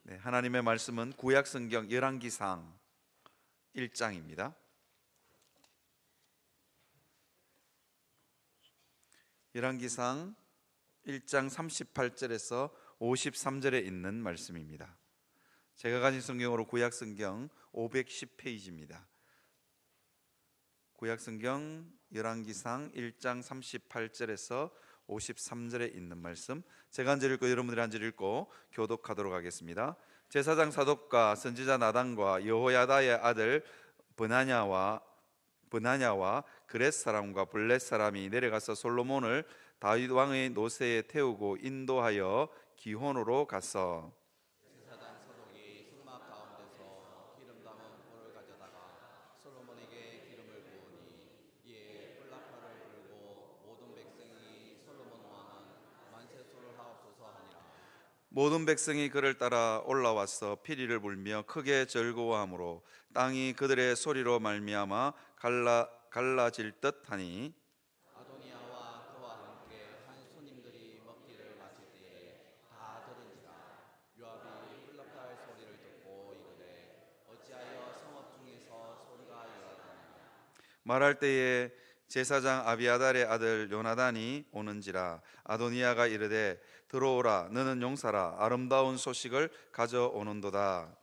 네, 하나님의 말씀은 구약성경 열왕기상 1장입니다. 열왕기상 1장 38절에서 53절에 있는 말씀입니다. 제가 가진 성경으로 구약성경 510페이지입니다. 구약성경 열왕기상 1장 38절에서 53절에 있는 말씀, 제가 한 절 읽고 여러분들이 한 절 읽고 교독하도록 하겠습니다. 제사장 사독과 선지자 나단과 여호야다의 아들 브나냐와 그렛 사람과 블렛 사람이 내려가서 솔로몬을 다윗 왕의 노새에 태우고 인도하여 기혼으로 갔어. 제사장 사독이 성막 가운데서 기름 담은 볼을 가져다가 솔로몬에게 기름을 부으니 이에 뿔나팔을 불고 모든 백성이 솔로몬 왕은 만세소를 하옵소서 하니라. 모든 백성이 그를 따라 올라와서 피리를 불며 크게 즐거워하므로 땅이 그들의 소리로 말미암아 갈라질 듯하니 아도니아와 그와 함께 한 손님들이 먹기를 마칠 때에 다 들은지라. 요압이 뿔나팔 소리를 듣고 이르되 어찌하여 성읍 중에서 소리가 일어나느냐. 말할 때에 제사장 아비아달의 아들 요나단이 오는지라. 아도니아가 이르되 들어오라, 너는 용사라, 아름다운 소식을 가져오는도다.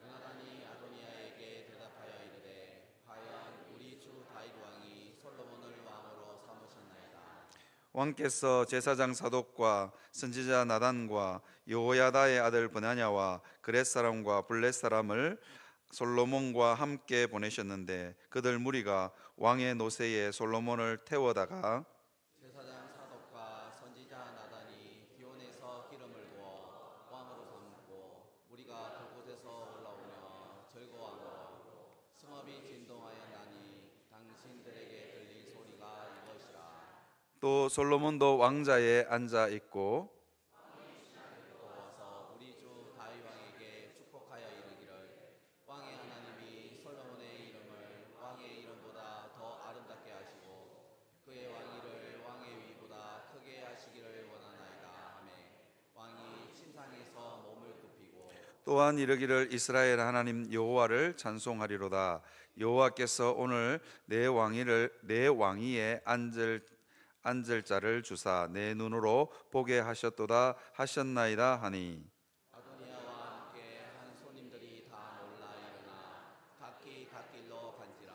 요나단이 아도니아에게 대답하여 이르되 과연 우리 주 다윗 왕이 솔로몬을 왕으로 삼으셨나이다. 왕께서 제사장 사독과 선지자 나단과 여호야다의 아들 브나냐와 그렛 사람과 블렛 사람을 솔로몬과 함께 보내셨는데 그들 무리가 왕의 노새에 솔로몬을 태워다가 제사장 사독과 선지자 나단이 기온에서 기름을 부어 왕으로 삼고 우리가 그곳에서 올라오며 즐거워하므로 성읍이 진동하였나니 당신들에게 들린 소리가 이것이라. 또 솔로몬도 왕자에 앉아 있고 또 와서 우리 주 다윗 왕에게 축복하여 이르기를 왕의 하나님이 솔로몬의 이름을 왕의 이름보다 더 아름답게 하시고 그의 왕위를 왕의 위보다 크게 하시기를 원하나이다 하매 왕이 침상에서 몸을 굽히고 또한 이르기를 이스라엘 하나님 여호와를 찬송하리로다. 여호와께서 오늘 내 왕위에 앉을 자를 주사 내 눈으로 보게 하셨도다 하셨나이다 하니 아도니아와 함께 한 손님들이 다 놀라 일어나 각기 갓길로 간지라.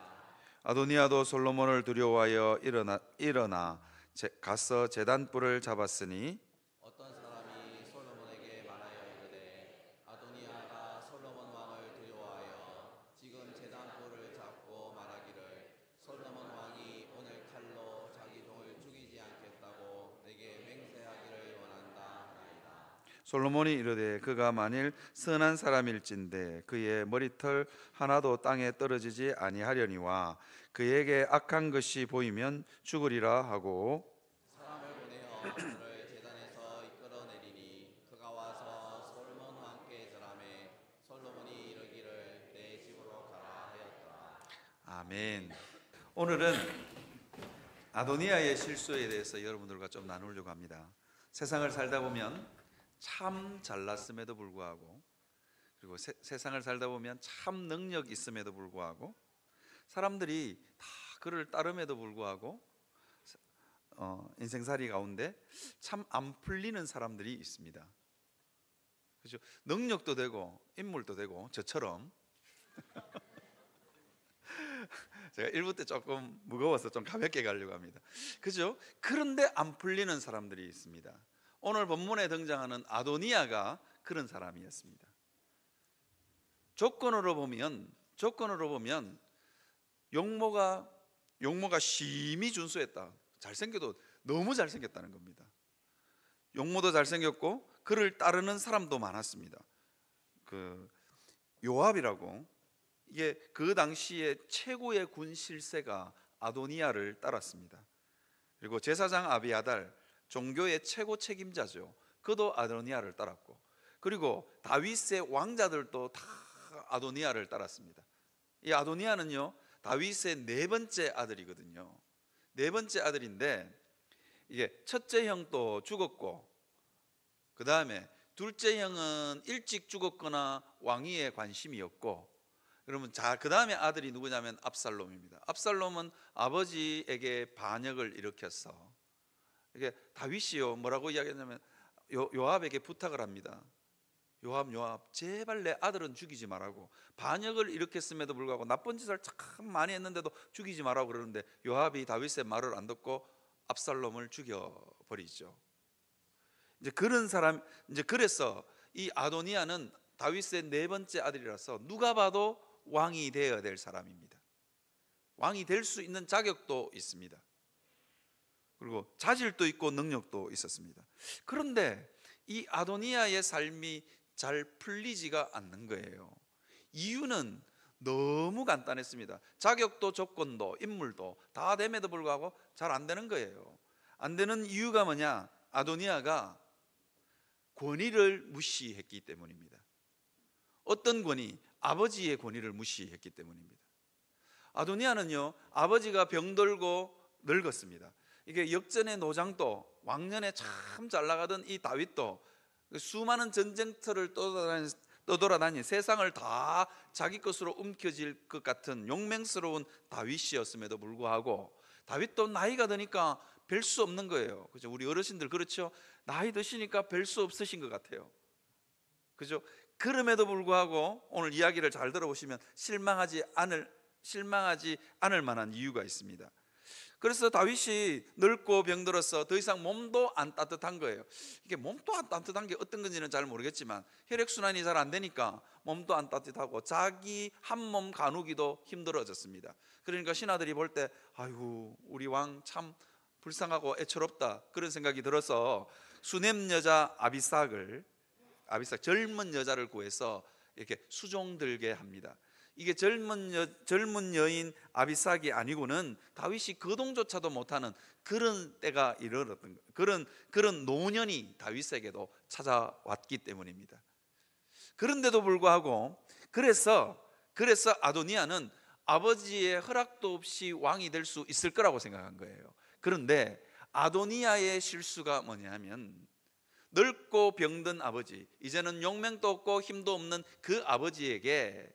아도니아도 솔로몬을 두려워하여 일어나 가서 제단불을 잡았으니 어떤 사람이 솔로몬에게 말하여 이르되 아도니아가 솔로몬 왕을 두려워하여 지금 제단불을 잡고 말하기를 솔로몬 왕이 오늘 칼로 자기 종을 죽이지 않겠다고 내게 맹세하기를 원한다 하나이다. 솔로몬이 이르되 그가 만일 선한 사람일진데 그의 머리털 하나도 땅에 떨어지지 아니하려니와 그에게 악한 것이 보이면 죽으리라 하고 사람을 보내어 그를 제단에서 이끌어내리니 그가 와서 솔로몬 왕께 절하매 솔로몬이 이르기를 내 집으로 가라 하였더라. 아멘. 오늘은 아도니아의 실수에 대해서 여러분들과 좀 나누려고 합니다. 세상을 살다 보면 참 잘났음에도 불구하고 그리고 세상을 살다 보면 참 능력 있음에도 불구하고 사람들이 다 그를 따름에도 불구하고 인생살이 가운데 참 안 풀리는 사람들이 있습니다. 그렇죠? 능력도 되고 인물도 되고 저처럼 제가 1부 때 조금 무거워서 좀 가볍게 가려고 합니다. 그죠? 그런데 안 풀리는 사람들이 있습니다. 오늘 본문에 등장하는 아도니아가 그런 사람이었습니다. 조건으로 보면 용모가 심히 준수했다. 잘생겨도 너무 잘생겼다는 겁니다. 용모도 잘생겼고 그를 따르는 사람도 많았습니다. 그 요압이라고 이게 그 당시에 최고의 군 실세가 아도니아를 따랐습니다. 그리고 제사장 아비아달 종교의 최고 책임자죠. 그도 아도니아를 따랐고 그리고 다윗의 왕자들도 다 아도니아를 따랐습니다. 이 아도니아는요 다윗의 네 번째 아들이거든요. 네 번째 아들인데 이게 첫째 형도 죽었고 그 다음에 둘째 형은 일찍 죽었거나 왕위에 관심이 없고, 그러면 자, 그 다음에 아들이 누구냐면 압살롬입니다. 압살롬은 아버지에게 반역을 일으켰어. 이게 다윗이요 뭐라고 이야기했냐면 요압에게 부탁을 합니다. 요압 제발 내 아들은 죽이지 말라고. 반역을 일으켰음에도 불구하고 나쁜 짓을 참 많이 했는데도 죽이지 말라고 그러는데 요압이 다윗의 말을 안 듣고 압살롬을 죽여버리죠. 이제 그런 사람, 이제 그래서 이 아도니아는 다윗의 네 번째 아들이라서 누가 봐도 왕이 되어야 될 사람입니다. 왕이 될 수 있는 자격도 있습니다. 그리고 자질도 있고 능력도 있었습니다. 그런데 이 아도니아의 삶이 잘 풀리지가 않는 거예요. 이유는 너무 간단했습니다. 자격도 조건도 인물도 다 됨에도 불구하고 잘 안 되는 거예요. 안 되는 이유가 뭐냐? 아도니아가 권위를 무시했기 때문입니다. 어떤 권위? 아버지의 권위를 무시했기 때문입니다. 아도니아는요, 아버지가 병들고 늙었습니다. 이게 역전의 노장도 왕년에 참 잘 나가던 이 다윗도 수많은 전쟁터를 떠돌아다니 세상을 다 자기 것으로 움켜쥘 것 같은 용맹스러운 다윗이었음에도 불구하고 다윗도 나이가 드니까 별 수 없는 거예요. 그죠? 우리 어르신들 그렇죠? 나이 드시니까 별 수 없으신 것 같아요. 그죠? 그럼에도 불구하고 오늘 이야기를 잘 들어보시면 실망하지 않을 만한 이유가 있습니다. 그래서 다윗이 늙고 병들어서 더 이상 몸도 안 따뜻한 거예요. 이게 몸도 안 따뜻한 게 어떤 건지는 잘 모르겠지만 혈액순환이 잘 안 되니까 몸도 안 따뜻하고 자기 한 몸 가누기도 힘들어졌습니다. 그러니까 신하들이 볼 때 아이고 우리 왕 참 불쌍하고 애처롭다 그런 생각이 들어서 수넴 여자 아비삭 젊은 여자를 구해서 이렇게 수종들게 합니다. 이게 젊은 여인 아비삭이 아니고는 다윗이 거동조차도 못하는 그런 때가 이르렀던 그런 노년이 다윗에게도 찾아왔기 때문입니다. 그런데도 불구하고 그래서 아도니아는 아버지의 허락도 없이 왕이 될 수 있을 거라고 생각한 거예요. 그런데 아도니아의 실수가 뭐냐면 늙고 병든 아버지, 이제는 용맹도 없고 힘도 없는 그 아버지에게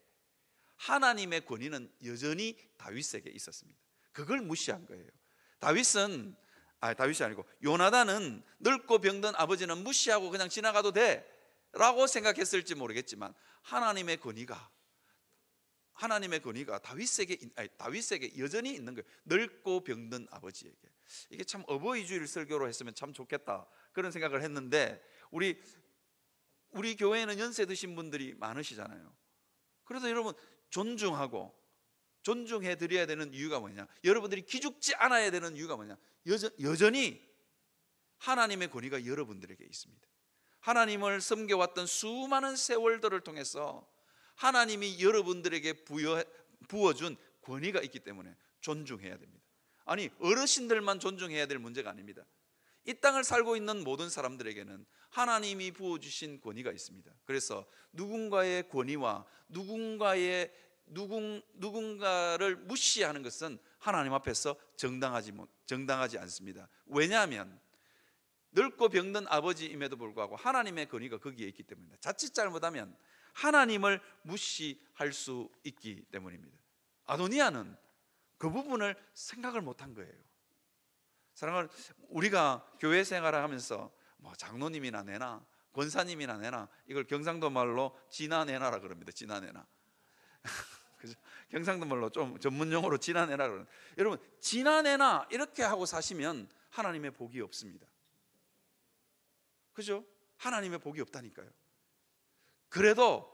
하나님의 권위는 여전히 다윗에게 있었습니다. 그걸 무시한 거예요. 다윗이 아니고 요나단은 늙고 병든 아버지는 무시하고 그냥 지나가도 돼 라고 생각했을지 모르겠지만 하나님의 권위가 다윗에게 여전히 있는 거예요. 늙고 병든 아버지에게. 이게 참 어버이주일 설교로 했으면 참 좋겠다 그런 생각을 했는데 우리 교회에는 연세 드신 분들이 많으시잖아요. 그래서 여러분 존중해 드려야 되는 이유가 뭐냐? 여러분들이 기죽지 않아야 되는 이유가 뭐냐? 여전히 하나님의 권위가 여러분들에게 있습니다. 하나님을 섬겨왔던 수많은 세월들을 통해서 하나님이 여러분들에게 부어준 권위가 있기 때문에 존중해야 됩니다. 아니 어르신들만 존중해야 될 문제가 아닙니다. 이 땅을 살고 있는 모든 사람들에게는 하나님이 부어주신 권위가 있습니다. 그래서 누군가의 권위와 누군가를 무시하는 것은 하나님 앞에서 정당하지 않습니다. 왜냐하면 늙고 병든 아버지임에도 불구하고 하나님의 권위가 거기에 있기 때문입니다. 자칫 잘못하면 하나님을 무시할 수 있기 때문입니다. 아도니아는 그 부분을 생각을 못한 거예요. 사랑하는 우리가 교회 생활을 하면서 뭐 장로님이나 내나 권사님이나 내나 이걸 경상도 말로 지나내나라 그럽니다. 지나내나. 경상도 말로 좀 전문 용어로 지나내나 그러는. 여러분 지나내나 이렇게 하고 사시면 하나님의 복이 없습니다. 그죠? 하나님의 복이 없다니까요. 그래도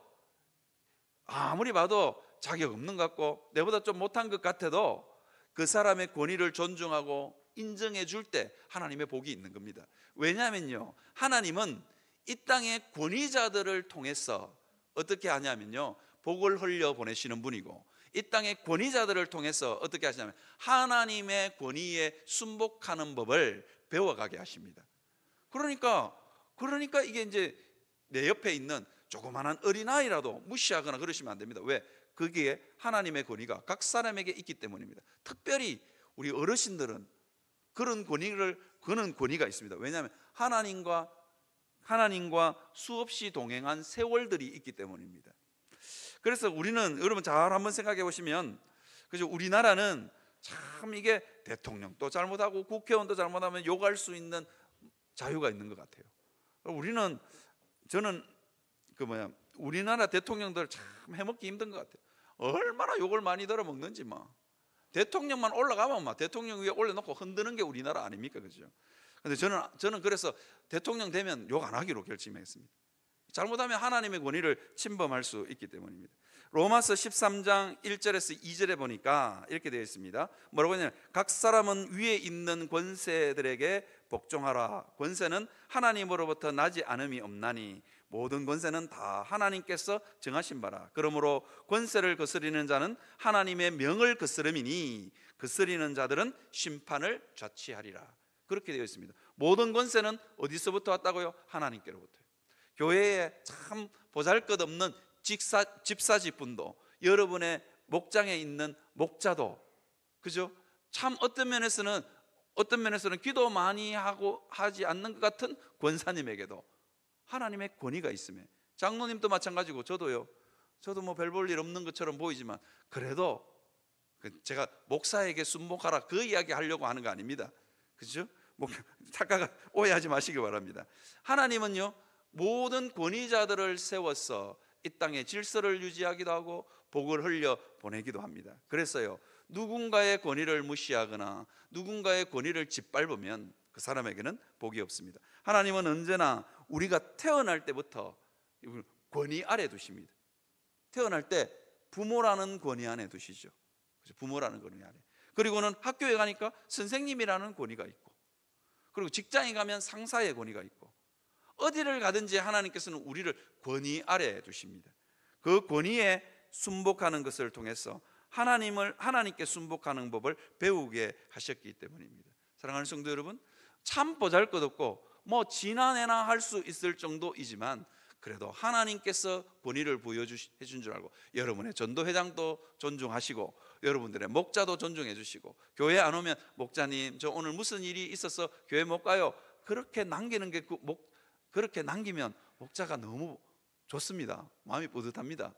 아무리 봐도 자격 없는 것 같고 내보다 좀 못한 것 같아도 그 사람의 권위를 존중하고 인정해 줄 때 하나님의 복이 있는 겁니다. 왜냐하면요 하나님은 이 땅의 권위자들을 통해서 어떻게 하냐면요 복을 흘려 보내시는 분이고 이 땅의 권위자들을 통해서 어떻게 하시냐면 하나님의 권위에 순복하는 법을 배워가게 하십니다. 그러니까 이게 이제 내 옆에 있는 조그마한 어린아이라도 무시하거나 그러시면 안 됩니다. 왜? 거기에 하나님의 권위가 각 사람에게 있기 때문입니다. 특별히 우리 어르신들은 그런 권위가 있습니다. 왜냐하면 하나님과 하나님과 수없이 동행한 세월들이 있기 때문입니다. 그래서 우리는 여러분 잘 한번 생각해 보시면, 그죠? 우리나라는 참 이게 대통령도 잘못하고 국회의원도 잘못하면 욕할 수 있는 자유가 있는 것 같아요. 저는 우리나라 대통령들 참 해먹기 힘든 것 같아요. 얼마나 욕을 많이 들어먹는지 대통령만 올라가면 대통령 위에 올려놓고 흔드는 게 우리나라 아닙니까, 그죠? 근데 저는 그래서 대통령 되면 욕 안 하기로 결심했습니다. 잘못하면 하나님의 권위를 침범할 수 있기 때문입니다. 로마서 13장 1절에서 2절에 보니까 이렇게 되어 있습니다. 뭐라고 하냐면, 각 사람은 위에 있는 권세들에게 복종하라. 권세는 하나님으로부터 나지 않음이 없나니 모든 권세는 다 하나님께서 정하신 바라. 그러므로 권세를 거스리는 자는 하나님의 명을 거스름이니 거스리는 자들은 심판을 자취하리라. 그렇게 되어 있습니다. 모든 권세는 어디서부터 왔다고요? 하나님께로부터요. 교회에 참 보잘것없는 집사직분도, 여러분의 목장에 있는 목자도, 그죠? 참 어떤 면에서는 기도 많이 하지 않는 것 같은 권사님에게도 하나님의 권위가 있음에, 장로님도 마찬가지고 저도 별 볼 일 없는 것처럼 보이지만 그래도 제가 목사에게 순복하라 그 이야기 하려고 하는 거 아닙니다. 그죠? 착각을 오해하지 마시기 바랍니다. 하나님은요, 모든 권위자들을 세워서 이 땅에 질서를 유지하기도 하고 복을 흘려 보내기도 합니다. 그래서요, 누군가의 권위를 무시하거나 누군가의 권위를 짓밟으면 그 사람에게는 복이 없습니다. 하나님은 언제나 우리가 태어날 때부터 권위 아래 두십니다. 태어날 때 부모라는 권위 안에 두시죠. 부모라는 권위 아래. 그리고는 학교에 가니까 선생님이라는 권위가 있고, 그리고 직장에 가면 상사의 권위가 있고, 어디를 가든지 하나님께서는 우리를 권위 아래에 두십니다. 그 권위에 순복하는 것을 통해서 하나님께 순복하는 법을 배우게 하셨기 때문입니다. 사랑하는 성도 여러분, 참 보잘것없고 지난해나 할 수 있을 정도이지만 그래도 하나님께서 권위를 부여해 준 줄 알고, 여러분의 전도회장도 존중하시고 여러분들의 목자도 존중해 주시고, 교회 안 오면 목자님 저 오늘 무슨 일이 있어서 교회 못 가요, 그렇게 남기는 게 그렇게 남기면 목자가 너무 좋습니다. 마음이 뿌듯합니다.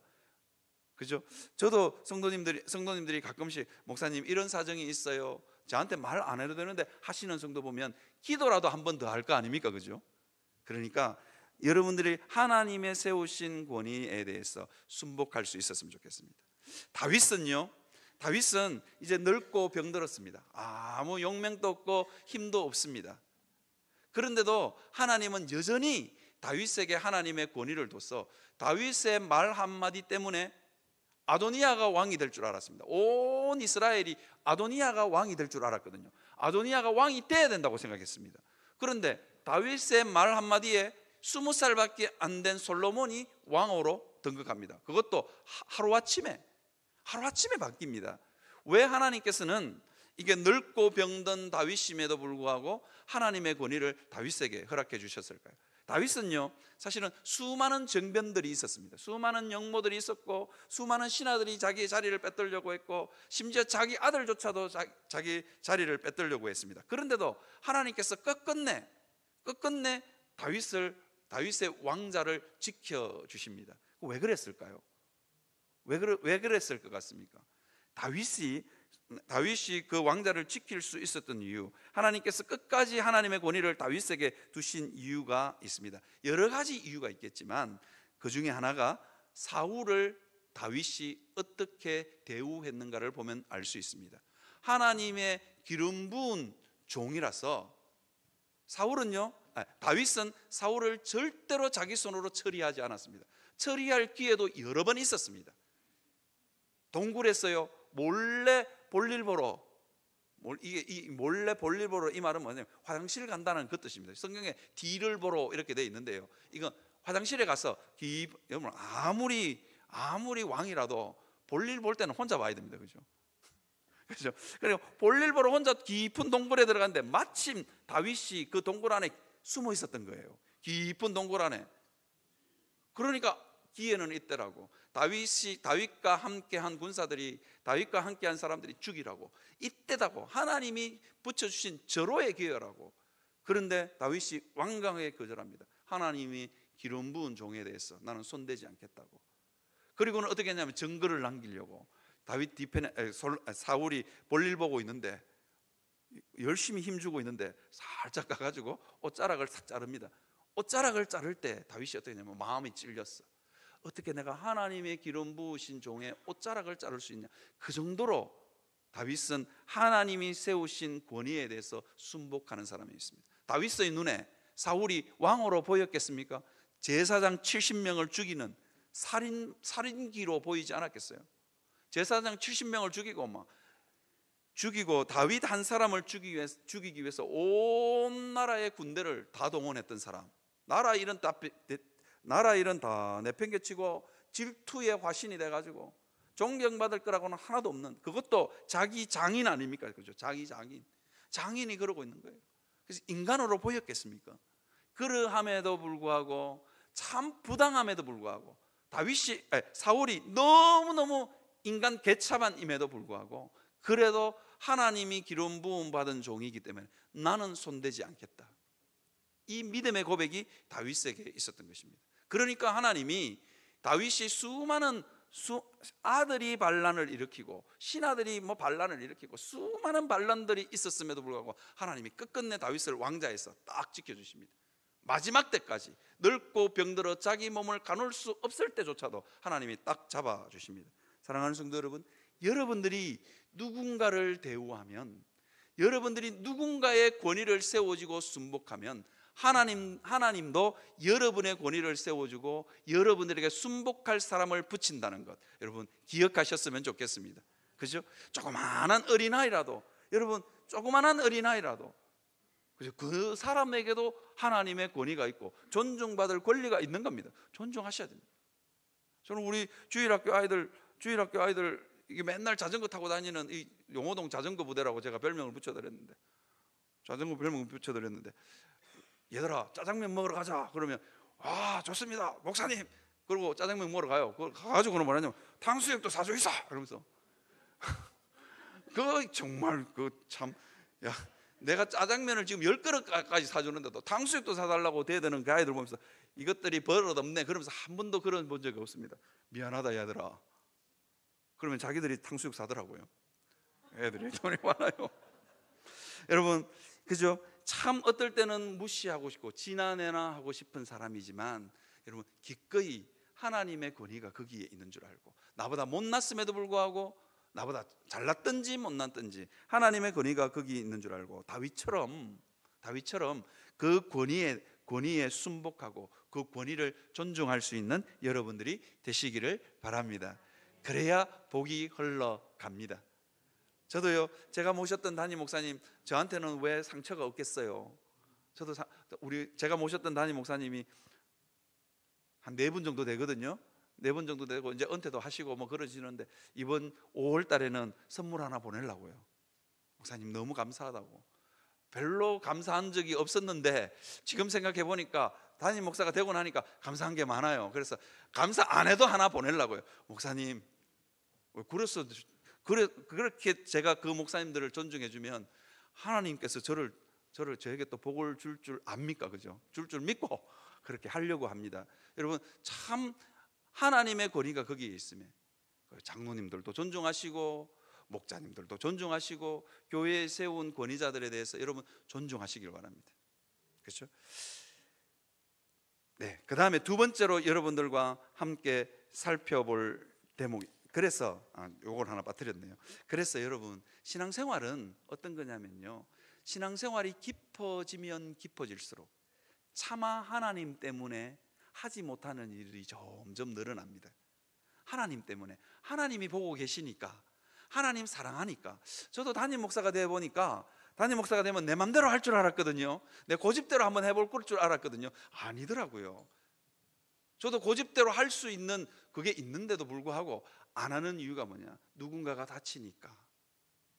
그죠? 저도 성도님들이 가끔씩 목사님 이런 사정이 있어요, 저한테 말 안 해도 되는데 하시는 성도 보면 기도라도 한 번 더 할 거 아닙니까? 그죠? 그러니까 여러분들이 하나님의 세우신 권위에 대해서 순복할 수 있었으면 좋겠습니다. 다윗은 이제 늙고 병들었습니다. 아무 용맹도 없고 힘도 없습니다. 그런데도 하나님은 여전히 다윗에게 하나님의 권위를 둬서 다윗의 말 한마디 때문에 아도니아가 왕이 될 줄 알았습니다. 온 이스라엘이 아도니아가 왕이 될 줄 알았거든요. 아도니아가 왕이 돼야 된다고 생각했습니다. 그런데 다윗의 말 한마디에 20살밖에 안 된 솔로몬이 왕으로 등극합니다. 그것도 하루아침에 바뀝니다. 왜 하나님께서는 이게 늙고 병든 다윗임에도 불구하고 하나님의 권위를 다윗에게 허락해 주셨을까요? 다윗은요, 사실은 수많은 정변들이 있었습니다. 수많은 영모들이 있었고, 수많은 신하들이 자기의 자리를 뺏으려고 했고, 심지어 자기 아들조차도 자기 자리를 뺏으려고 했습니다. 그런데도 하나님께서 끝끝내 다윗의 왕자를 지켜주십니다. 왜 그랬을까요? 왜 그랬을 것 같습니까? 다윗이 그 왕자를 지킬 수 있었던 이유, 하나님께서 끝까지 하나님의 권위를 다윗에게 두신 이유가 있습니다. 여러 가지 이유가 있겠지만 그 중에 하나가 사울을 다윗이 어떻게 대우했는가를 보면 알 수 있습니다. 하나님의 기름 부은 종이라서 다윗은 사울을 절대로 자기 손으로 처리하지 않았습니다. 처리할 기회도 여러 번 있었습니다. 동굴에서요, 몰래 볼일 보러, 몰래 볼일 보러, 이 말은 뭐냐면 화장실 간다는 그 뜻입니다. 성경에 뒤를 보러 이렇게 되어 있는데요, 이건 화장실에 가서 여러분 아무리 왕이라도 볼일 볼 때는 혼자 봐야 됩니다. 그죠? 그죠? 그리고 볼일 보러 혼자 깊은 동굴에 들어갔는데 마침 다윗이 그 동굴 안에 숨어 있었던 거예요. 깊은 동굴 안에. 그러니까 기회는 있더라고. 다윗과 함께한 군사들이, 다윗과 함께한 사람들이 죽이라고, 이때다고, 하나님이 붙여주신 절호의 기회라고. 그런데 다윗이 완강하게 거절합니다. 하나님이 기름 부은 종에 대해서 나는 손대지 않겠다고. 그리고는 어떻게 했냐면 증거를 남기려고 다윗 뒤편에 사울이 볼일 보고 있는데 열심히 힘주고 있는데 살짝 가가지고 옷자락을 싹 자릅니다. 옷자락을 자를 때 다윗이 어떻게 했냐면 마음이 찔렸어. 어떻게 내가 하나님의 기름 부으신 종의 옷자락을 자를 수 있냐. 그 정도로 다윗은 하나님이 세우신 권위에 대해서 순복하는 사람이었습니다. 다윗의 눈에 사울이 왕으로 보였겠습니까? 제사장 70명을 죽이는 살인기로 보이지 않았겠어요? 제사장 70명을 죽이고 다윗 한 사람을 죽이기 위해서 온 나라의 군대를 다 동원했던 사람. 나라 일은 다 내팽개치고 질투의 화신이 돼가지고 존경받을 거라고는 하나도 없는, 그것도 자기 장인 아닙니까? 그죠? 자기 장인이 그러고 있는 거예요. 그래서 인간으로 보였겠습니까? 그러함에도 불구하고, 참 부당함에도 불구하고, 사울이 너무너무 인간 개차반임에도 불구하고, 그래도 하나님이 기름 부음 받은 종이기 때문에 나는 손대지 않겠다. 이 믿음의 고백이 다윗에게 있었던 것입니다. 그러니까 하나님이 다윗이 수많은 아들이 반란을 일으키고 신하들이 반란을 일으키고 수많은 반란들이 있었음에도 불구하고 하나님이 끝끝내 다윗을 왕자에서 딱 지켜주십니다. 마지막 때까지 늙고 병들어 자기 몸을 가눌 수 없을 때조차도 하나님이 딱 잡아주십니다. 사랑하는 성도 여러분, 여러분들이 누군가를 대우하면, 여러분들이 누군가의 권위를 세워주고 순복하면 하나님도 여러분의 권위를 세워주고 여러분들에게 순복할 사람을 붙인다는 것, 여러분 기억하셨으면 좋겠습니다. 그죠? 조그마한 어린아이라도, 여러분 조그마한 어린아이라도 그 사람에게도 하나님의 권위가 있고 존중받을 권리가 있는 겁니다. 존중하셔야 됩니다. 저는 우리 주일학교 아이들 이게 맨날 자전거 타고 다니는 이 용호동 자전거 부대라고 제가 별명을 붙여드렸는데, 얘들아 짜장면 먹으러 가자 그러면 아 좋습니다 목사님, 그리고 짜장면 먹으러 가요. 그걸 가가지고는 뭐냐면 탕수육도 사줘 있어 그러면서 그 정말 참, 야, 내가 짜장면을 지금 10그릇까지 사주는데도 탕수육도 사달라고 대드는 그 아이들 보면서 이것들이 버릇없네 그러면서 한 번도 그런 본 적이 없습니다. 미안하다 얘들아. 그러면 자기들이 탕수육 사더라고요. 애들이 돈이 많아요. 여러분 그죠? 참 어떨 때는 무시하고 싶고 지나내나 하고 싶은 사람이지만, 여러분 기꺼이 하나님의 권위가 거기에 있는 줄 알고, 나보다 못났음에도 불구하고, 나보다 잘났든지 못났든지 하나님의 권위가 거기에 있는 줄 알고, 다윗처럼 그 권위에 순복하고 그 권위를 존중할 수 있는 여러분들이 되시기를 바랍니다. 그래야 복이 흘러갑니다. 저도요, 제가 모셨던 담임 목사님, 저한테는 왜 상처가 없겠어요? 제가 모셨던 담임 목사님이 한 4분 정도 되거든요. 4분 정도 되고 이제 은퇴도 하시고 그러시는데, 이번 5월 달에는 선물 하나 보내려고요. 목사님 너무 감사하다고. 별로 감사한 적이 없었는데 지금 생각해 보니까 담임 목사가 되고 나니까 감사한 게 많아요. 그래서 감사 안 해도 하나 보내려고요. 목사님 그렇게 제가 그 목사님들을 존중해 주면 하나님께서 저에게 또 복을 줄 압니까? 그죠? 줄 믿고 그렇게 하려고 합니다. 여러분 참 하나님의 권위가 거기에 있으면 장로님들도 존중하시고 목자님들도 존중하시고 교회에 세운 권위자들에 대해서 여러분 존중하시길 바랍니다. 그렇죠? 네, 그 다음에 두 번째로 여러분들과 함께 살펴볼 대목이, 그래서 요걸 하나 빠뜨렸네요. 그래서 여러분 신앙생활은 어떤 거냐면요, 신앙생활이 깊어지면 깊어질수록 차마 하나님 때문에 하지 못하는 일이 점점 늘어납니다. 하나님 때문에, 하나님이 보고 계시니까, 하나님 사랑하니까. 저도 담임 목사가 되어 보니까, 담임 목사가 되면 내 맘대로 할 줄 알았거든요. 내 고집대로 한번 해볼 줄 알았거든요. 아니더라고요. 저도 고집대로 할 수 있는 그게 있는데도 불구하고 안 하는 이유가 뭐냐, 누군가가 다치니까.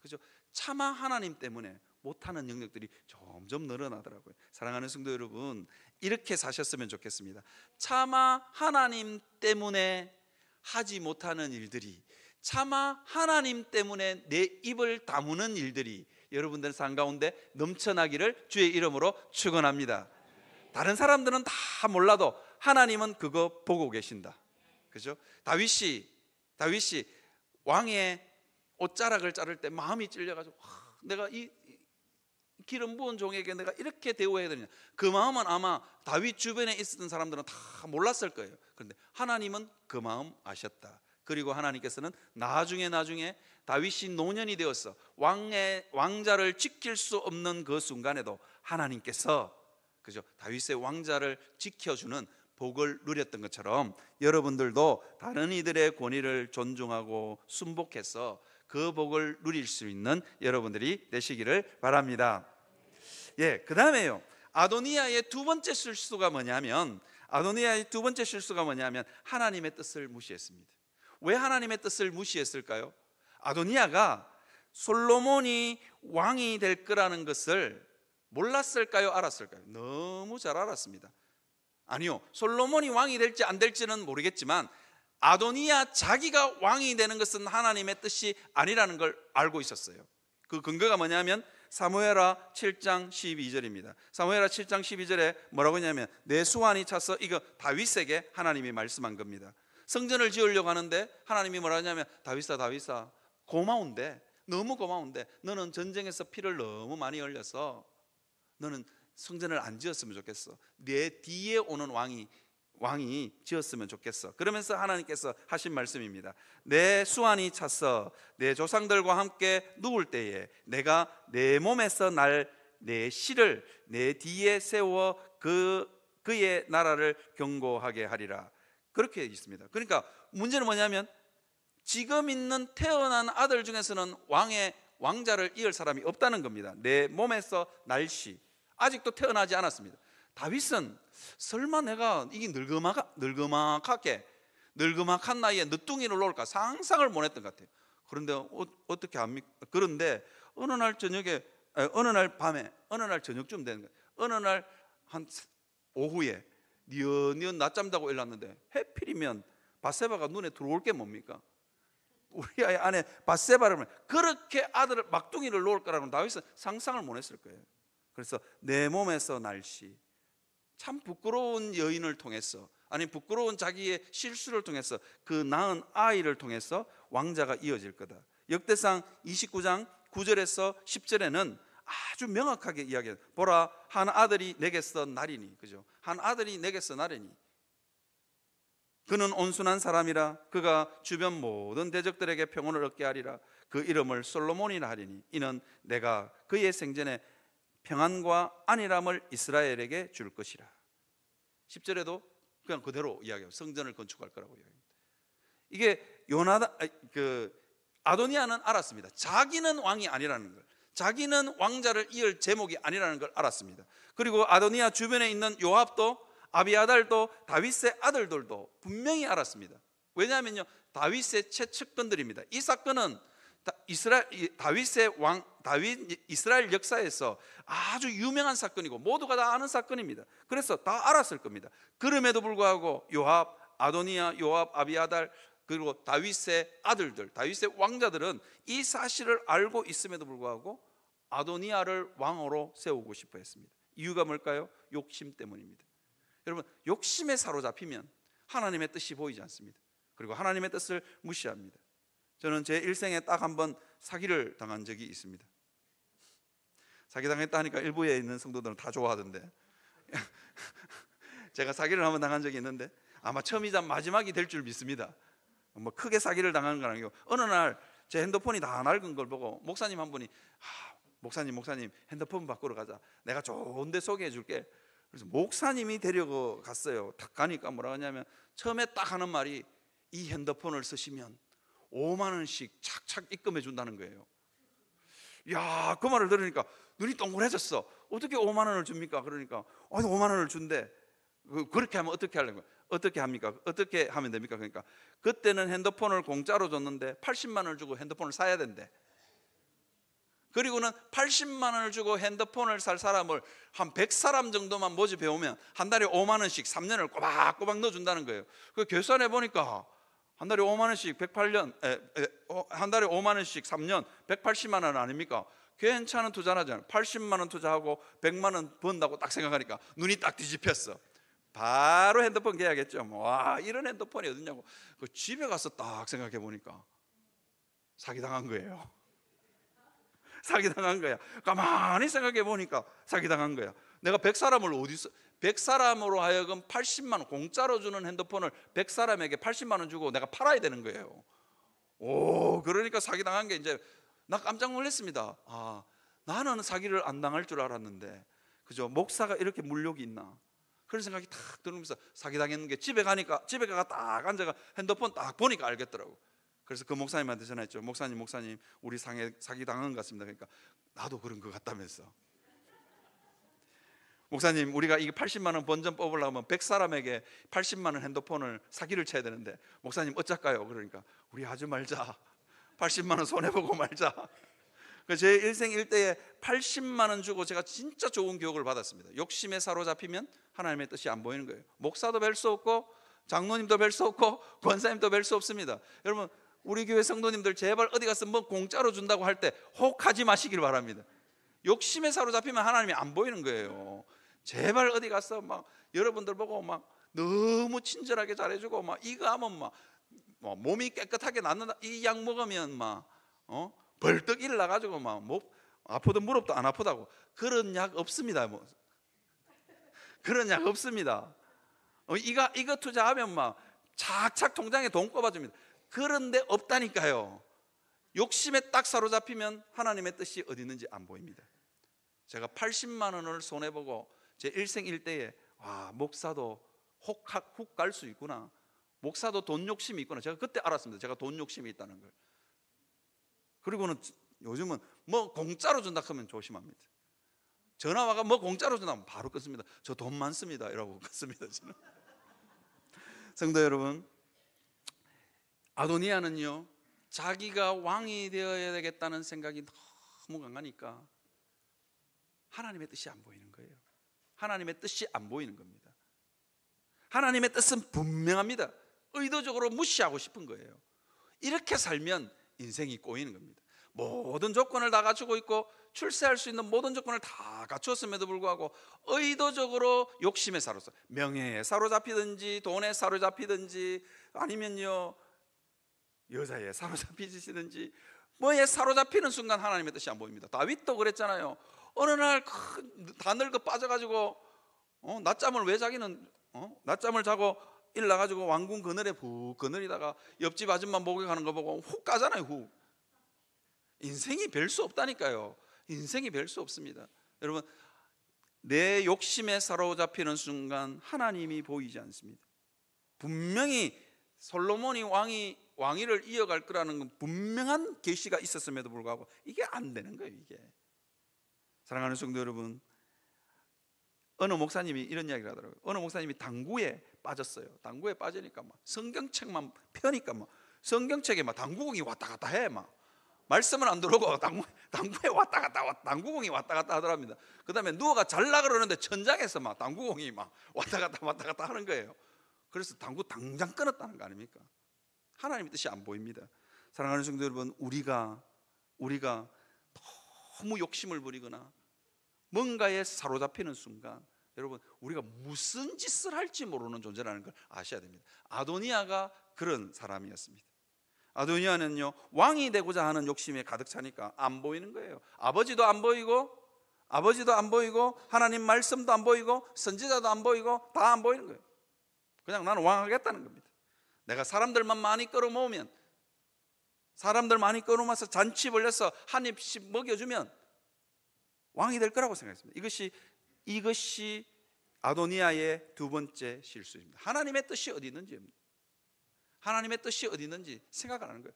그죠? 차마 하나님 때문에 못하는 영역들이 점점 늘어나더라고요. 사랑하는 성도 여러분, 이렇게 사셨으면 좋겠습니다. 차마 하나님 때문에 하지 못하는 일들이, 차마 하나님 때문에 내 입을 다무는 일들이 여러분들 삶 가운데 넘쳐나기를 주의 이름으로 축원합니다. 다른 사람들은 다 몰라도 하나님은 그거 보고 계신다. 그죠? 다윗이 왕의 옷자락을 자를 때 마음이 찔려가지고 내가 이 기름 부은 종에게 내가 이렇게 대우해야 되느냐, 그 마음은 아마 다윗 주변에 있었던 사람들은 다 몰랐을 거예요. 그런데 하나님은 그 마음 아셨다. 그리고 하나님께서는 나중에 다윗이 노년이 되어서 왕자를 지킬 수 없는 그 순간에도 하나님께서, 그죠, 다윗의 왕자를 지켜주는 복을 누렸던 것처럼 여러분들도 다른 이들의 권위를 존중하고 순복해서 그 복을 누릴 수 있는 여러분들이 되시기를 바랍니다. 예, 그 다음에요, 아도니아의 두 번째 실수가 뭐냐면 하나님의 뜻을 무시했습니다. 왜 하나님의 뜻을 무시했을까요? 아도니아가 솔로몬이 왕이 될 거라는 것을 몰랐을까요? 알았을까요? 너무 잘 알았습니다. 아니요, 솔로몬이 왕이 될지 안 될지는 모르겠지만 아도니아 자기가 왕이 되는 것은 하나님의 뜻이 아니라는 걸 알고 있었어요. 그 근거가 뭐냐면 사무엘하 7장 12절입니다. 사무엘하 7장 12절에 뭐라고 했냐면 내 수완이 차서, 이거 다윗에게 하나님이 말씀한 겁니다. 성전을 지으려고 하는데 하나님이 뭐라 하냐면 다윗아 고마운데, 너무 고마운데 너는 전쟁에서 피를 너무 많이 흘려서 너는 성전을 안 지었으면 좋겠어. 내 뒤에 오는 왕이 지었으면 좋겠어. 그러면서 하나님께서 하신 말씀입니다. 내 수완이 차서 내 조상들과 함께 누울 때에 내가 내 몸에서 날 내 씨를 내 뒤에 세워 그의 나라를 견고하게 하리라. 그렇게 있습니다. 그러니까 문제는 뭐냐면 지금 있는 태어난 아들 중에서는 왕자를 이을 사람이 없다는 겁니다. 내 몸에서 날 씨, 아직도 태어나지 않았습니다. 다윗은 설마 내가 이게 늙음악한 나이에 늦둥이를 놓을까 상상을 못 했던 것 같아요. 그런데 어떻게 합니까? 그런데 어느 날 밤에, 어느 날 저녁쯤 되는 거예요. 어느 날 한 오후에 뉘엿뉘엿 낮잠 자고 일어났는데 해필이면 밧세바가 눈에 들어올 게 뭡니까? 우리 아내 밧세바를 그렇게 아들을 막둥이를 놓을 거라고는 다윗은 상상을 못 했을 거예요. 그래서 내 몸에서 날씨, 참 부끄러운 여인을 통해서, 아니 부끄러운 자기의 실수를 통해서 그 낳은 아이를 통해서 왕자가 이어질 거다. 역대상 29장 9절에서 10절에는 아주 명확하게 이야기해요. 보라, 한 아들이 내게서 나리니, 그죠? 한 아들이 내게서 나리니 그는 온순한 사람이라 그가 주변 모든 대적들에게 평온을 얻게 하리라. 그 이름을 솔로몬이라 하리니 이는 내가 그의 생전에 평안과 안일함을 이스라엘에게 줄 것이라. 10절에도 그냥 그대로 이야기해요. 성전을 건축할 거라고 이야기합니다. 이게 아도니아는 알았습니다. 자기는 왕이 아니라는 걸, 자기는 왕자를 이을 제목이 아니라는 걸 알았습니다. 그리고 아도니아 주변에 있는 요압도, 아비아달도, 다윗의 아들들도 분명히 알았습니다. 왜냐하면요, 다윗의 최측근들입니다. 이 사건은 다윗 이스라엘 역사에서 아주 유명한 사건이고 모두가 다 아는 사건입니다. 그래서 다 알았을 겁니다. 그럼에도 불구하고 요압, 아도니아, 요압, 아비아달, 그리고 다윗의 아들들, 다윗의 왕자들은 이 사실을 알고 있음에도 불구하고 아도니아를 왕으로 세우고 싶어 했습니다. 이유가 뭘까요? 욕심 때문입니다. 여러분, 욕심에 사로잡히면 하나님의 뜻이 보이지 않습니다. 그리고 하나님의 뜻을 무시합니다. 저는 제 일생에 딱 한 번 사기를 당한 적이 있습니다. 사기당했다 하니까 일부에 있는 성도들은 다 좋아하던데 제가 사기를 한번 당한 적이 있는데 아마 처음이자 마지막이 될 줄 믿습니다. 뭐 크게 사기를 당하는 건 아니고, 어느 날 제 핸드폰이 다 낡은 걸 보고 목사님 한 분이 목사님 핸드폰 바꾸러 가자, 내가 좋은 데 소개해 줄게. 그래서 목사님이 데리고 갔어요. 딱 가니까 뭐라 하냐면 처음에 딱 하는 말이 이 핸드폰을 쓰시면 5만 원씩 착착 입금해 준다는 거예요. 야, 그 말을 들으니까 눈이 동그래졌어. 어떻게 5만 원을 줍니까? 그러니까 5만 원을 준대. 그렇게 하면 어떻게 하려고? 어떻게 합니까? 어떻게 하면 됩니까? 그러니까 그때는 핸드폰을 공짜로 줬는데 80만 원을 주고 핸드폰을 사야 된대. 그리고는 80만 원을 주고 핸드폰을 살 사람을 한 100사람 정도만 모집해 오면 한 달에 5만 원씩 3년을 꼬박꼬박 넣어준다는 거예요. 그 계산해 보니까 한 달에 5만 원씩 108년, 한 달에 5만 원씩 3년 180만 원 아닙니까? 괜찮은 투자하잖아요. 80만 원 투자하고 100만 원 번다고 딱 생각하니까 눈이 딱 뒤집혔어. 바로 핸드폰 계약했죠. 와, 이런 핸드폰이 어딨냐고. 그 집에 가서 딱 생각해 보니까 사기당한 거예요. 사기당한 거야. 가만히 생각해 보니까 사기당한 거야. 내가 100사람을 어디서 100사람으로 하여금 80만 원 공짜로 주는 핸드폰을 100사람에게 80만 원 주고 내가 팔아야 되는 거예요. 오, 그러니까 사기당한 게 이제 나 깜짝 놀랐습니다. 아, 나는 사기를 안 당할 줄 알았는데, 그죠? 목사가 이렇게 물욕이 있나? 그런 생각이 탁 들면서 사기당했는 게 집에 가니까, 집에 가가 딱 앉아가 핸드폰 딱 보니까 알겠더라고. 그래서 그 목사님한테 전화했죠. 목사님, 우리 사기당한 것 같습니다. 그러니까 나도 그런 것 같다면서. 목사님, 우리가 이게 80만 원 번전 뽑으려면 100사람에게 80만 원 핸드폰을 사기를 쳐야 되는데 목사님 어쩔까요? 그러니까 우리 하지 말자. 80만 원 손해보고 말자. 제 일생 일대에 80만 원 주고 제가 진짜 좋은 교육을 받았습니다. 욕심에 사로잡히면 하나님의 뜻이 안 보이는 거예요. 목사도 뵐 수 없고 장로님도 뵐 수 없고 권사님도 뵐 수 없습니다. 여러분, 우리 교회 성도님들 제발 어디 가서 뭐 공짜로 준다고 할 때 혹하지 마시길 바랍니다. 욕심에 사로잡히면 하나님이 안 보이는 거예요. 제발 어디 가서 막 여러분들 보고 막 너무 친절하게 잘해주고 막 이거 하면 막 몸이 깨끗하게 낫는다, 이 약 먹으면 막 벌떡 일어나가지고 막 아프던 무릎도 안 아프다고, 그런 약 없습니다. 뭐 그런 약 없습니다. 이거 투자하면 막 착착 통장에 돈 꼽아줍니다. 그런데 없다니까요. 욕심에 딱 사로잡히면 하나님의 뜻이 어디 있는지 안 보입니다. 제가 80만 원을 손해보고 제 일생일대에 목사도 혹 갈 수 있구나, 목사도 돈 욕심이 있구나, 제가 그때 알았습니다. 제가 돈 욕심이 있다는 걸. 그리고는 요즘은 뭐 공짜로 준다 하면 조심합니다. 전화와가 뭐 공짜로 준다 하면 바로 끊습니다. 저 돈 많습니다 이러고 끊습니다. 저는. 성도 여러분, 아도니아는요, 자기가 왕이 되어야 되겠다는 생각이 너무 강하니까 하나님의 뜻이 안 보이는 거예요. 하나님의 뜻이 안 보이는 겁니다. 하나님의 뜻은 분명합니다. 의도적으로 무시하고 싶은 거예요. 이렇게 살면 인생이 꼬이는 겁니다. 모든 조건을 다 갖추고 있고 출세할 수 있는 모든 조건을 다 갖추었음에도 불구하고 의도적으로 욕심에 사로잡혀, 명예에 사로잡히든지 돈에 사로잡히든지 아니면요 여자에 사로잡히시든지 뭐에 사로잡히는 순간 하나님의 뜻이 안 보입니다. 다윗도 그랬잖아요. 어느 날 다 늙어 빠져가지고 낮잠을 왜 자기는 낮잠을 자고 일어나가지고 왕궁 그늘에 푹 그늘이다가 옆집 아줌마 목욕하는 거 보고 훅 가잖아요. 훅. 인생이 별 수 없다니까요. 인생이 별 수 없습니다. 여러분, 내 욕심에 사로잡히는 순간 하나님이 보이지 않습니다. 분명히 솔로몬이 왕위를 이어갈 거라는 건 분명한 계시가 있었음에도 불구하고 이게 안 되는 거예요. 이게. 사랑하는 성도 여러분, 어느 목사님이 이런 이야기를 하더라고요. 어느 목사님이 당구에 빠졌어요. 당구에 빠지니까 막 성경책만 펴니까 막 성경책에 막 당구공이 왔다 갔다 해. 막 말씀은 안 들어오고 당구에 왔다 갔다 당구공이 왔다 갔다 하더랍니다. 그 다음에 누워가 잘라 그러는데 천장에서 막 당구공이 막 왔다 갔다 하는 거예요. 그래서 당구 당장 끊었다는 거 아닙니까? 하나님의 뜻이 안 보입니다. 사랑하는 성도 여러분, 우리가 너무 욕심을 부리거나 뭔가에 사로잡히는 순간 여러분, 우리가 무슨 짓을 할지 모르는 존재라는 걸 아셔야 됩니다. 아도니아가 그런 사람이었습니다. 아도니아는요, 왕이 되고자 하는 욕심에 가득 차니까 안 보이는 거예요. 아버지도 안 보이고 하나님 말씀도 안 보이고 선지자도 안 보이고 다 안 보이는 거예요. 그냥 나는 왕하겠다는 겁니다. 내가 사람들만 많이 끌어모으면, 사람들 많이 끌어모아서 잔치 벌려서 한 입씩 먹여주면 왕이 될 거라고 생각했습니다. 이것이 아도니아의 두 번째 실수입니다. 하나님의 뜻이 어디 있는지, 하나님의 뜻이 어디 있는지 생각 안 하는 거예요.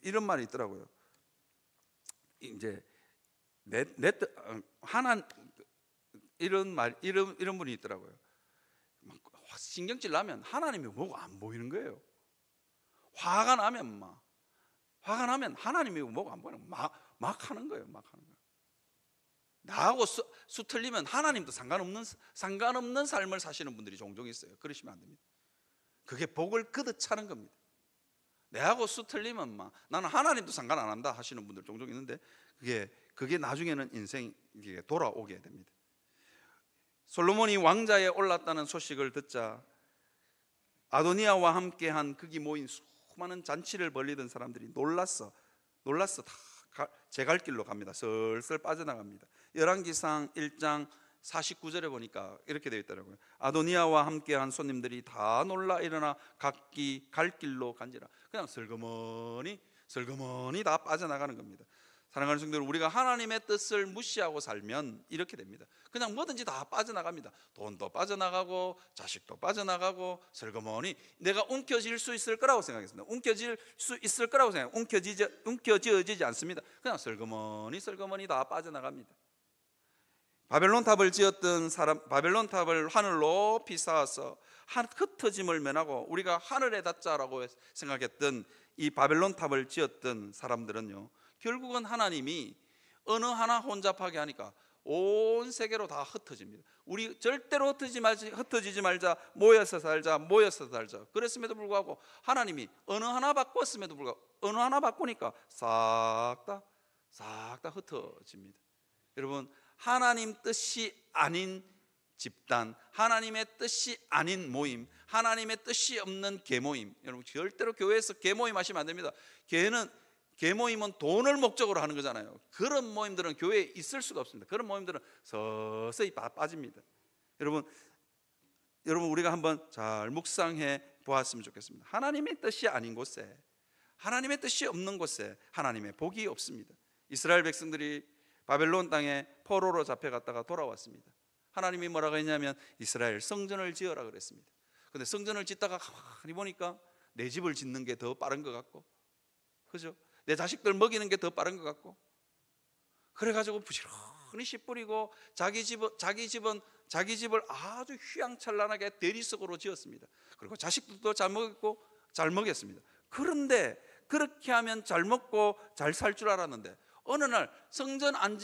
이런 말이 있더라고요. 이제 이런 분이 있더라고요. 신경질 나면 하나님이 뭐고 안 보이는 거예요. 화가 나면 하나님이 뭐고 안 보이는 거예요. 막 하는 거예요. 나하고 수 틀리면 하나님도 상관없는 삶을 사시는 분들이 종종 있어요. 그러시면 안 됩니다. 그게 복을 그득 차는 겁니다. 내하고 수 틀리면 나는 하나님도 상관 안 한다 하시는 분들 종종 있는데 그게 나중에는 인생에 돌아오게 됩니다. 솔로몬이 왕자에 올랐다는 소식을 듣자 아도니아와 함께한 거기 모인 수많은 잔치를 벌이던 사람들이 놀랐어 다 제 갈 길로 갑니다. 슬슬 빠져나갑니다. 열왕기상 1장 49절에 보니까 이렇게 되어 있더라고요. 아도니아와 함께한 손님들이 다 놀라 일어나 각기 갈 길로 간지라. 그냥 슬그머니 다 빠져나가는 겁니다. 사랑하는 성도들, 우리가 하나님의 뜻을 무시하고 살면 이렇게 됩니다. 그냥 뭐든지 다 빠져나갑니다. 돈도 빠져나가고 자식도 빠져나가고 슬그머니 내가 움켜질 수 있을 거라고 생각했습니다. 움켜질 수 있을 거라고 생각해요. 움켜쥐어지지 않습니다. 그냥 슬그머니 다 빠져나갑니다. 바벨론 탑을 지었던 사람, 바벨론 탑을 하늘 높이 쌓아서 흩어짐을 면하고 우리가 하늘에 닿자라고 생각했던 이 바벨론 탑을 지었던 사람들은요, 결국은 하나님이 어느 하나 혼잡하게 하니까 온 세계로 다 흩어집니다. 우리 절대로 흩어지지 말자, 모여서 살자. 그랬음에도 불구하고 하나님이 어느 하나 바꿨음에도 불구하고 어느 하나 바꾸니까 싹 다 흩어집니다. 여러분, 하나님 뜻이 아닌 집단, 하나님의 뜻이 아닌 모임, 하나님의 뜻이 없는 계모임, 여러분 절대로 교회에서 계모임 하시면 안 됩니다. 계모임은 돈을 목적으로 하는 거잖아요. 그런 모임들은 교회에 있을 수가 없습니다. 그런 모임들은 서서히 빠집니다. 여러분 우리가 한번 잘 묵상해 보았으면 좋겠습니다. 하나님의 뜻이 아닌 곳에, 하나님의 뜻이 없는 곳에 하나님의 복이 없습니다. 이스라엘 백성들이 바벨론 땅에 포로로 잡혀갔다가 돌아왔습니다. 하나님이 뭐라고 했냐면 이스라엘 성전을 지어라 그랬습니다. 근데 성전을 짓다가 가만히 보니까 내 집을 짓는 게 더 빠른 것 같고, 그죠? 내 자식들 먹이는 게 더 빠른 것 같고, 그래가지고 부지런히 씨 뿌리고 자기 집을 아주 휘황찬란하게 대리석으로 지었습니다. 그리고 자식들도 잘 먹였고 잘 먹였습니다. 그런데 그렇게 하면 잘 먹고 잘 살 줄 알았는데 어느 날 성전 안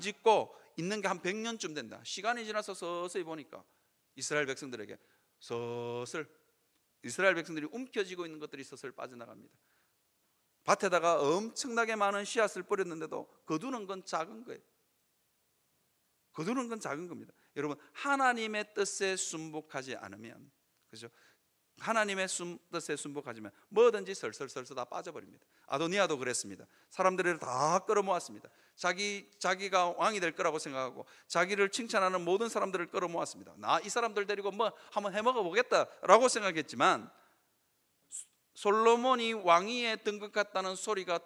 짓고 있는 게 한 100년쯤 된다. 시간이 지나서 서서히 보니까 이스라엘 백성들이 움켜쥐고 있는 것들이 서슬 빠져나갑니다. 밭에다가 엄청나게 많은 씨앗을 뿌렸는데도 거두는 건 작은 거예요. 거두는 건 작은 겁니다. 여러분, 하나님의 뜻에 순복하지 않으면, 그죠? 하나님의 뜻에 순복하지만 뭐든지 설설설설 다 빠져버립니다. 아도니아도 그랬습니다. 사람들을 다 끌어모았습니다. 자기가 왕이 될 거라고 생각하고 자기를 칭찬하는 모든 사람들을 끌어모았습니다. 나 이 사람들 데리고 뭐 한번 해먹어 보겠다라고 생각했지만, 솔로몬이 왕위에 등극했다는 소리가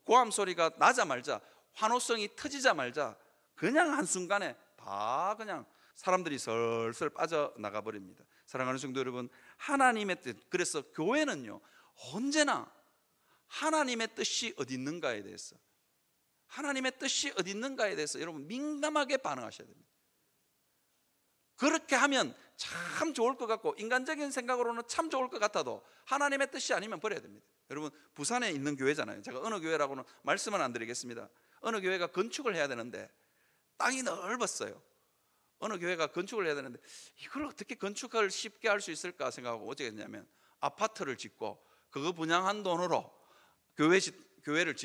고함 소리가 나자마자, 환호성이 터지자마자 그냥 한순간에 다 그냥 사람들이 설설 빠져나가 버립니다. 사랑하는 성도 여러분, 하나님의 뜻, 그래서 교회는요 언제나 하나님의 뜻이 어디 있는가에 대해서, 하나님의 뜻이 어디 있는가에 대해서 여러분 민감하게 반응하셔야 됩니다. 그렇게 하면 참 좋을 것 같고 인간적인 생각으로는 참 좋을 것 같아도 하나님의 뜻이 아니면 버려야 됩니다. 여러분, 부산에 있는 교회잖아요. 제가 어느 교회라고는 말씀은 안 드리겠습니다. 어느 교회가 건축을 해야 되는데 땅이 넓었어요. 어느 교회가 건축을 해야 되는데 이걸 어떻게 건축을 쉽게 할 수 있을까 생각하고 어떻게 했냐면 아파트를 짓고 그거 분양한 돈으로 교회를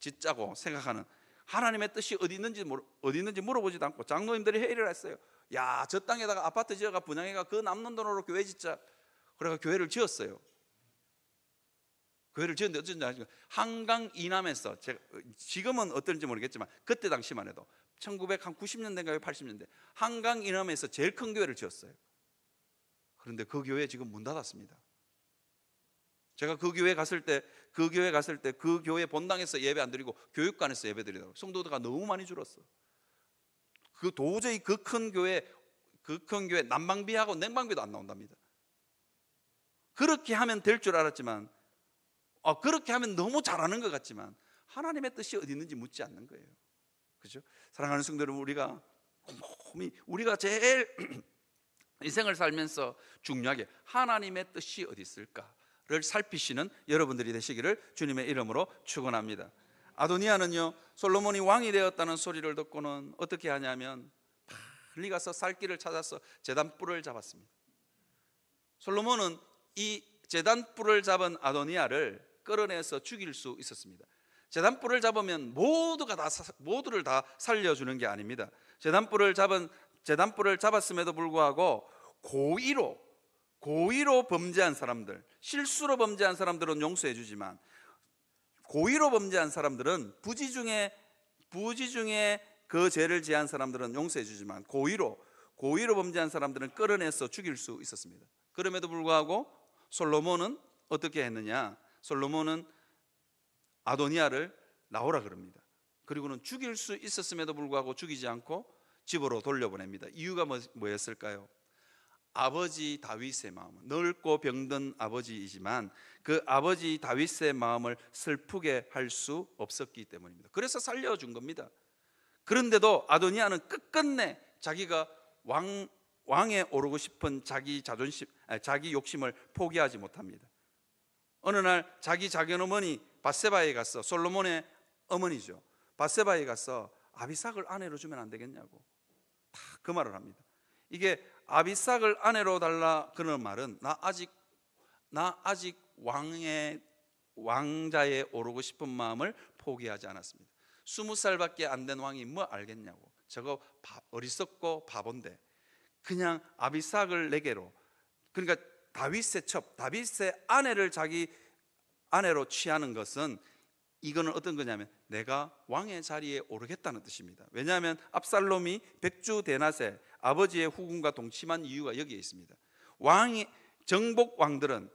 짓자고 생각하는, 하나님의 뜻이 어디 있는지 물어보지도 않고 장로님들이 회의를 했어요. 야, 저 땅에다가 아파트 지어가 분양해가 그 남는 돈으로 교회 짓자. 그래서 교회를 지었어요. 교회를 지었는데 어쩐지 한강 이남에서, 지금은 어떤지 모르겠지만 그때 당시만 해도 1990년대인가요 80년대 한강 이남에서 제일 큰 교회를 지었어요. 그런데 그 교회 지금 문 닫았습니다. 제가 그 교회 갔을 때 그 교회 본당에서 예배 안 드리고 교육관에서 예배 드리더라고요. 성도가 너무 많이 줄었어. 도저히 그 큰 교회 난방비하고 냉방비도 안 나온답니다. 그렇게 하면 될 줄 알았지만, 그렇게 하면 너무 잘하는 것 같지만 하나님의 뜻이 어디 있는지 묻지 않는 거예요. 그렇죠? 사랑하는 성도 여러분, 우리가 제일 인생을 살면서 중요하게 하나님의 뜻이 어디 있을까를 살피시는 여러분들이 되시기를 주님의 이름으로 축원합니다. 아도니아는요, 솔로몬이 왕이 되었다는 소리를 듣고는 어떻게 하냐면 빨리 가서 살 길을 찾아서 제단뿔을 잡았습니다. 솔로몬은 이 제단뿔을 잡은 아도니아를 끌어내서 죽일 수 있었습니다. 제단불을 잡으면 모두를 다 살려주는 게 아닙니다. 제단불을 잡았음에도 불구하고 고의로 범죄한 사람들, 실수로 범죄한 사람들은 용서해 주지만 고의로 범죄한 사람들은 부지 중에 그 죄를 지은 사람들은 용서해 주지만 고의로 범죄한 사람들은 끌어내서 죽일 수 있었습니다. 그럼에도 불구하고 솔로몬은 어떻게 했느냐? 솔로몬은 아도니아를 나오라 그럽니다. 그리고는 죽일 수 있었음에도 불구하고 죽이지 않고 집으로 돌려보냅니다. 이유가 뭐였을까요? 아버지 다윗의 마음은, 넓고 병든 아버지이지만 그 아버지 다윗의 마음을 슬프게 할 수 없었기 때문입니다. 그래서 살려준 겁니다. 그런데도 아도니아는 끝끝내 자기가 왕에 오르고 싶은 자기 욕심을 포기하지 못합니다. 어느 날 자기 작은어머니 밧세바에 가서, 솔로몬의 어머니죠, 밧세바에 가서 아비삭을 아내로 주면 안 되겠냐고 다 그 말을 합니다. 이게 아비삭을 아내로 달라 그런 말은 나 아직 왕자에 오르고 싶은 마음을 포기하지 않았습니다. 20살밖에 안 된 왕이 뭐 알겠냐고, 저거 어리석고 바본데 그냥 아비삭을 내게로, 그러니까 다윗의 아내를 자기 아내로 취하는 것은, 이거는 어떤 거냐면 내가 왕의 자리에 오르겠다는 뜻입니다. 왜냐하면 압살롬이 백주 대낮에 아버지의 후궁과 동침한 이유가 여기에 있습니다. 정복 왕들은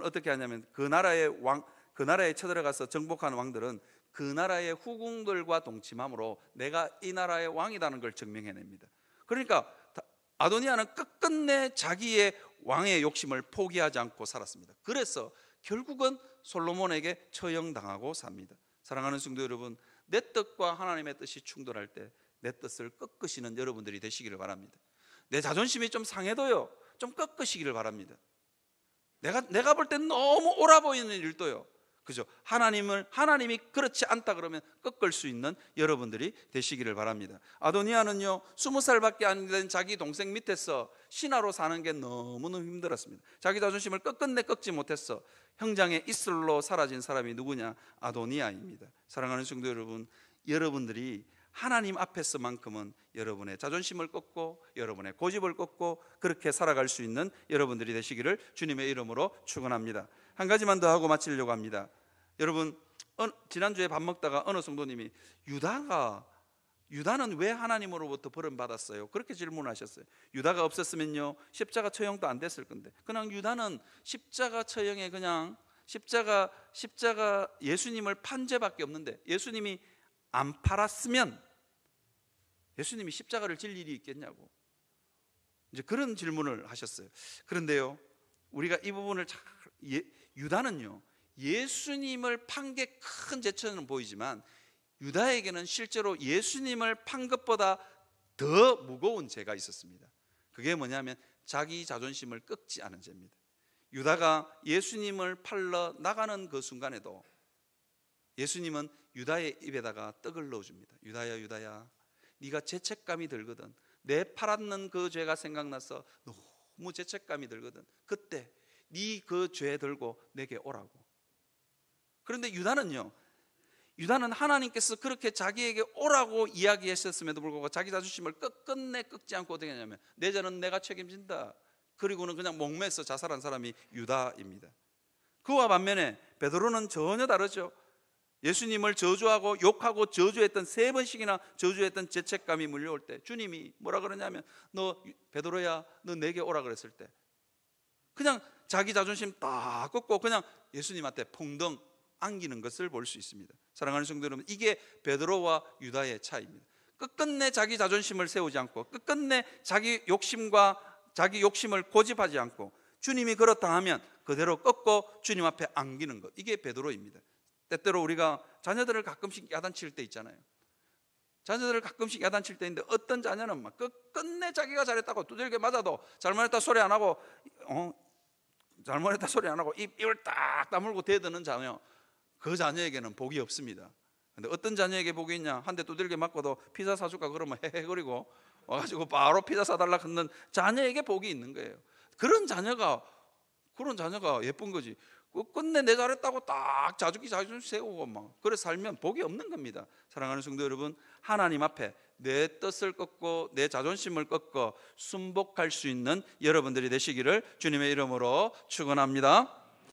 어떻게 하냐면 그 나라에 쳐들어가서 정복하는 왕들은 그 나라의 후궁들과 동침함으로 내가 이 나라의 왕이라는 걸 증명해냅니다. 그러니까 아도니아는 끝끝내 자기의 왕의 욕심을 포기하지 않고 살았습니다. 그래서 결국은 솔로몬에게 처형당하고 삽니다. 사랑하는 성도 여러분, 내 뜻과 하나님의 뜻이 충돌할 때 내 뜻을 꺾으시는 여러분들이 되시기를 바랍니다. 내 자존심이 좀 상해도요, 좀 꺾으시기를 바랍니다. 내가 볼 땐 너무 옳아 보이는 일도요, 그죠? 하나님이 그렇지 않다 그러면 꺾을 수 있는 여러분들이 되시기를 바랍니다. 아도니아는요 20살밖에 안 된 자기 동생 밑에서 신하로 사는 게 너무너무 힘들었습니다. 자기 자존심을 끝끝내 꺾지 못했어. 형장의 이슬로 사라진 사람이 누구냐? 아도니아입니다. 사랑하는 성도 여러분, 여러분들이 하나님 앞에서만큼은 여러분의 자존심을 꺾고 여러분의 고집을 꺾고 그렇게 살아갈 수 있는 여러분들이 되시기를 주님의 이름으로 축원합니다. 한 가지만 더 하고 마치려고 합니다. 여러분, 지난주에 밥 먹다가 어느 성도님이 유다는 왜 하나님으로부터 벌을 받았어요? 그렇게 질문하셨어요. 유다가 없었으면요 십자가 처형도 안 됐을 건데, 그냥 유다는 십자가 처형에 그냥 십자가 예수님을 판 죄밖에 없는데, 예수님이 안 팔았으면 예수님이 십자가를 질 일이 있겠냐고 이제 그런 질문을 하셨어요. 그런데요, 우리가 이 부분을 유다는요 예수님을 판 게 큰 죄처럼 보이지만 유다에게는 실제로 예수님을 판 것보다 더 무거운 죄가 있었습니다. 그게 뭐냐면 자기 자존심을 꺾지 않은 죄입니다. 유다가 예수님을 팔러 나가는 그 순간에도 예수님은 유다의 입에다가 떡을 넣어줍니다. 유다야, 네가 죄책감이 들거든. 내 팔았는 그 죄가 생각나서 너무 죄책감이 들거든. 그때 네 그 죄 들고 내게 오라고. 그런데 유다는 하나님께서 그렇게 자기에게 오라고 이야기했었음에도 불구하고 자기 자존심을 끝끝내 꺾지 않고 어떻게 하냐면 내 죄는 내가 책임진다. 그리고는 그냥 목매서 자살한 사람이 유다입니다. 그와 반면에 베드로는 전혀 다르죠. 예수님을 저주하고 욕하고 저주했던 3번씩이나 저주했던 죄책감이 물려올 때 주님이 뭐라 그러냐면 너 베드로야, 너 내게 오라 그랬을 때 그냥 자기 자존심 딱 꺾고 그냥 예수님한테 퐁덩 안기는 것을 볼 수 있습니다. 사랑하는 성도 여러분, 이게 베드로와 유다의 차이입니다. 끝끝내 자기 자존심을 세우지 않고 끝끝내 자기 욕심을 고집하지 않고 주님이 그렇다 하면 그대로 꺾고 주님 앞에 안기는 것, 이게 베드로입니다. 때때로 우리가 자녀들을 가끔씩 야단칠 때 있잖아요. 자녀들을 가끔씩 야단칠 때 있는데 어떤 자녀는 막 끝끝내 자기가 잘했다고 두들겨 맞아도 잘못했다 소리 안 하고 입을 딱 다물고 대드는 자녀, 그 자녀에게는 복이 없습니다. 근데 어떤 자녀에게 복이 있냐? 한 대 두들겨 맞고도 피자 사줄까 그러면 헤헤거리고 와가지고 바로 피자 사달라 하는 자녀에게 복이 있는 거예요. 그런 자녀가 예쁜 거지. 끝내 내 잘했다고 딱 자존심 세우고 막 그래 살면 복이 없는 겁니다. 사랑하는 성도 여러분, 하나님 앞에 내 뜻을 꺾고 내 자존심을 꺾고 순복할 수 있는 여러분들이 되시기를 주님의 이름으로 축원합니다.